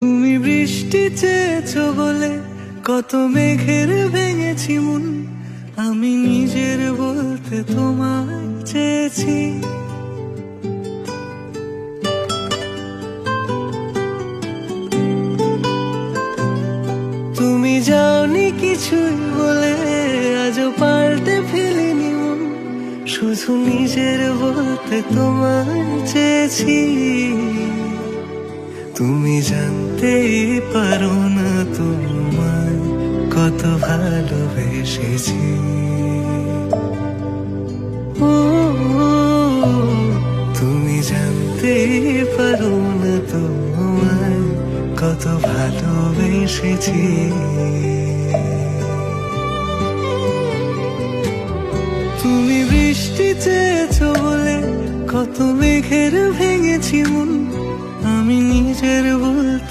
তুমি বৃষ্টি চেয়েছো বলে কত মেঘের ভেঙেছি মন, আমি নিজের বলতে তোমায় চেয়েছি। তুমি যাওনি কিছুই বলে আজও পাল্টে ফেলিনি মন, শুধু নিজের বলতে তোমায় চেয়েছি। তুমি জানতেই পারো না তোমায় কত ভালোবেসেছি। ও তুমি জানতেই পারো না তোমায় কত ভালোবেসেছি। তুমি বৃষ্টি চেয়েছো বলে কত মেঘের ভেঙেছি মন, আমি নিজের বলতে